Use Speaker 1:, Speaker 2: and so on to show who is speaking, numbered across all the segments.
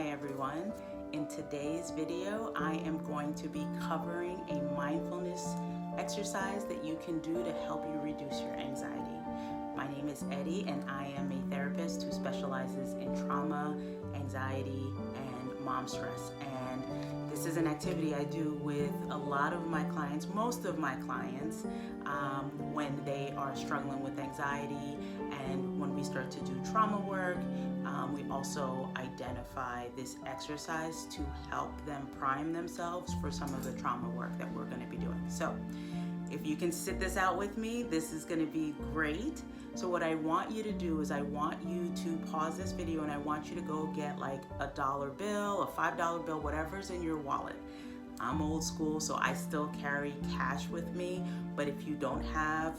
Speaker 1: Hi everyone. In today's video, I am going to be covering a mindfulness exercise that you can do to help you reduce your anxiety. My name is Eddie and I am a therapist who specializes in trauma, anxiety, and mom stress. And this is an activity I do with a lot of my clients, most of my clients, when they are struggling with anxiety. And when we start to do trauma work, we also identify this exercise to help them prime themselves for some of the trauma work that we're going to be doing. So if you can sit this out with me, this is going to be great. So what I want you to do is I want you to pause this video and I want you to go get like a $1 bill, a $5 bill, whatever's in your wallet. I'm old school, so I still carry cash with me, but if you don't have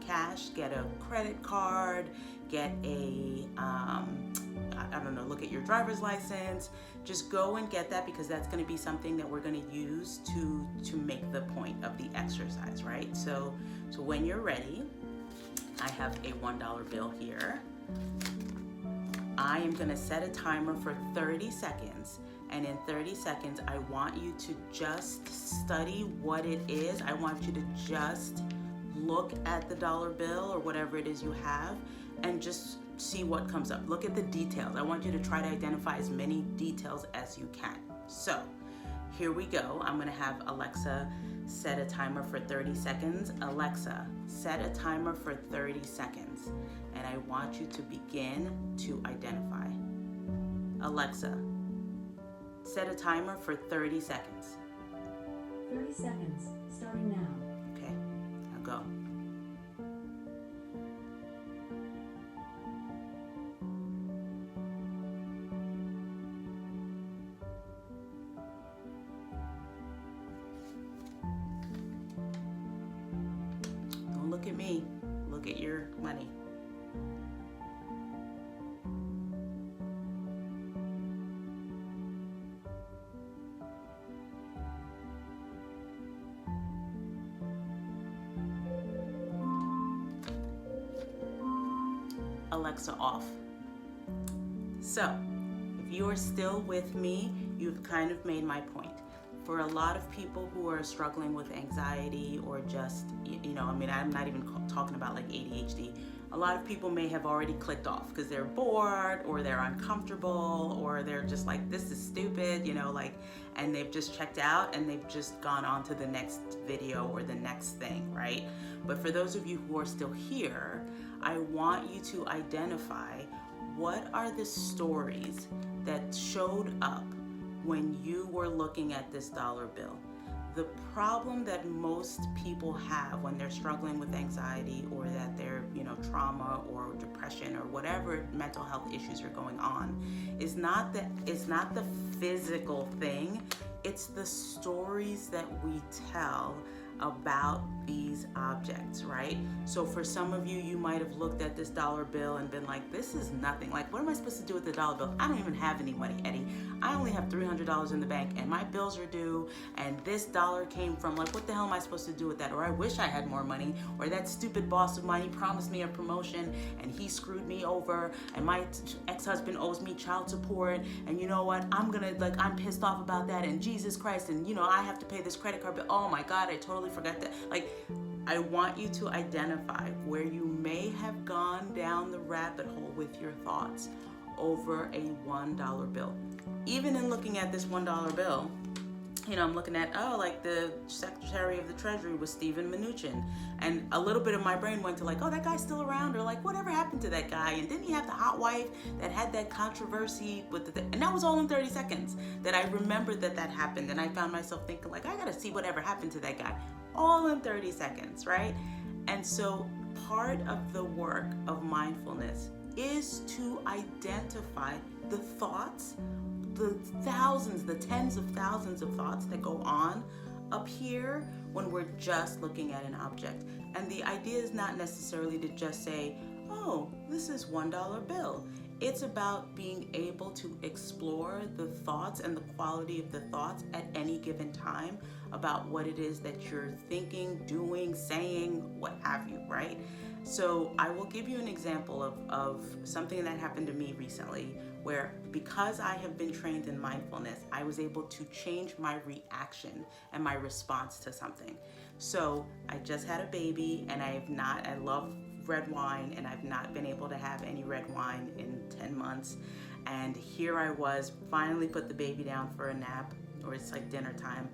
Speaker 1: cash, get a credit card, get a, I don't know, look at your driver's license. Just go and get that because that's going to be something that we're going to use to make the point of the exercise, right? So when you're ready, I have a $1 bill here. I am going to set a timer for 30 seconds. And in 30 seconds, I want you to just study what it is. I want you to just look at the $1 bill or whatever it is you have and just see what comes up. Look at the details. I want you to try to identify as many details as you can. So here we go. I'm gonna have Alexa set a timer for 30 seconds. Alexa, set a timer for 30 seconds. And I want you to begin to identify. Alexa, set a timer for 30 seconds.
Speaker 2: 30 seconds, starting now.
Speaker 1: Okay, now go. Don't look at me, look at your money. Alexa off. So, if you are still with me, you've kind of made my point. For a lot of people who are struggling with anxiety or just, I'm not even talking about like ADHD. A lot of people may have already clicked off because they're bored or they're uncomfortable or they're just like, this is stupid, and they've just checked out and they've just gone on to the next video or the next thing, right? But for those of you who are still here, I want you to identify what are the stories that showed up when you were looking at this $1 bill. The problem that most people have when they're struggling with anxiety or that they're, trauma or depression or whatever mental health issues are going on is not the physical thing, it's the stories that we tell about these objects, right? So for some of you, you might have looked at this $1 bill and been like, this is nothing. Like, what am I supposed to do with the $1 bill? I don't even have any money, Eddie. I only have $300 in the bank and my bills are due and this dollar came from, like, what the hell am I supposed to do with that? Or I wish I had more money, or that stupid boss of mine, he promised me a promotion and he screwed me over, and my ex-husband owes me child support, and you know what? I'm pissed off about that, and Jesus Christ, and I have to pay this credit card bill. Oh my God, I totally forgot that. I want you to identify where you may have gone down the rabbit hole with your thoughts over a $1 bill. Even in looking at this $1 bill, I'm looking at, the Secretary of the Treasury was Steven Mnuchin. And a little bit of my brain went to that guy's still around, or whatever happened to that guy? And didn't he have the hot wife that had that controversy with and that was all in 30 seconds that I remembered that happened. And I found myself thinking I gotta see whatever happened to that guy. All in 30 seconds, right? And so part of the work of mindfulness is to identify the thoughts, the thousands, the tens of thousands of thoughts that go on up here when we're just looking at an object. And the idea is not necessarily to just say, oh, this is $1 bill. It's about being able to explore the thoughts and the quality of the thoughts at any given time about what it is that you're thinking, doing, saying, what have you, right? So I will give you an example of something that happened to me recently where because I have been trained in mindfulness, I was able to change my reaction and my response to something. So I just had a baby, and I love red wine, and I've not been able to have any red wine in 10 months. And here I was, finally put the baby down for a nap, or it's like dinner time.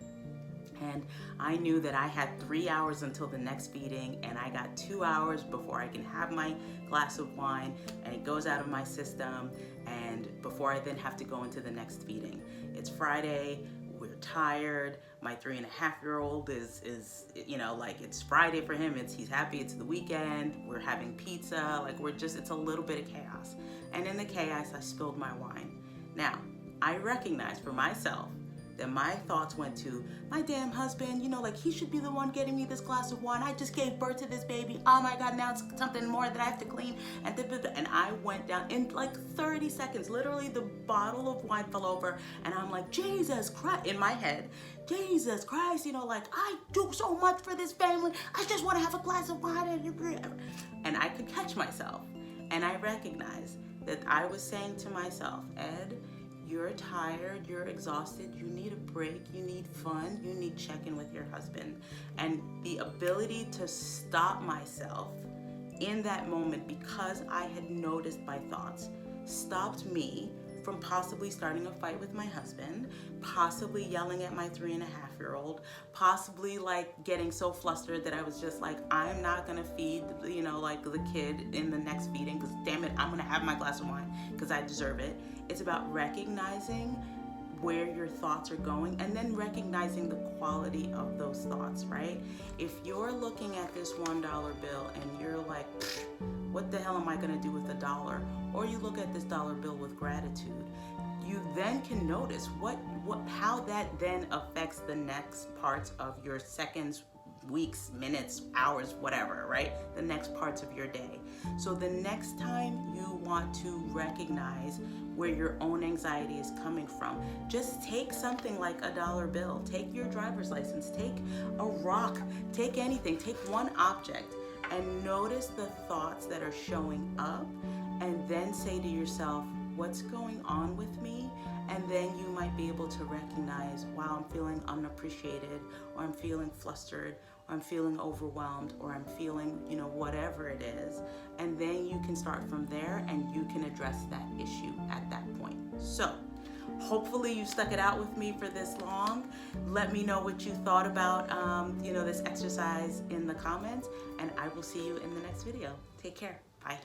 Speaker 1: And I knew that I had 3 hours until the next feeding, and I got 2 hours before I can have my glass of wine, and it goes out of my system, and before I then have to go into the next feeding. It's Friday, we're tired. My 3.5-year-old is like, it's Friday for him. He's happy it's the weekend. We're having pizza. Like, it's a little bit of chaos. And in the chaos, I spilled my wine. Now, I recognize for myself that my thoughts went to my damn husband, like, he should be the one getting me this glass of wine. I just gave birth to this baby. Oh my God, now it's something more that I have to clean. And I went down in like 30 seconds. Literally, the bottle of wine fell over, and I'm like, Jesus Christ, in my head, Jesus Christ, like, I do so much for this family. I just want to have a glass of wine. And I could catch myself. And I recognized that I was saying to myself, Ed, you're tired, you're exhausted, you need a break, you need fun, you need check-in with your husband. And the ability to stop myself in that moment, because I had noticed my thoughts, stopped me from possibly starting a fight with my husband, possibly yelling at my 3.5-year-old, possibly like getting so flustered that I was just like, I'm not gonna feed, like the kid in the next feeding, because damn it, I'm gonna have my glass of wine because I deserve it. It's about recognizing where your thoughts are going, and then recognizing the quality of those thoughts, right? If you're looking at this $1 bill and you're like, what the hell am I gonna do with $1? Or you look at this dollar bill with gratitude, you then can notice how that then affects the next parts of your seconds, weeks, minutes, hours, whatever, right? The next parts of your day. So the next time you want to recognize where your own anxiety is coming from, just take something like $1 bill, take your driver's license, take a rock, take anything, take one object, and notice the thoughts that are showing up, and then say to yourself, what's going on with me? And then you might be able to recognize, wow, I'm feeling unappreciated, or I'm feeling flustered, or I'm feeling overwhelmed, or I'm feeling, whatever it is. And then you can start from there, and you can address that issue at that point. So hopefully you stuck it out with me for this long. Let me know what you thought about, this exercise in the comments, and I will see you in the next video. Take care. Bye.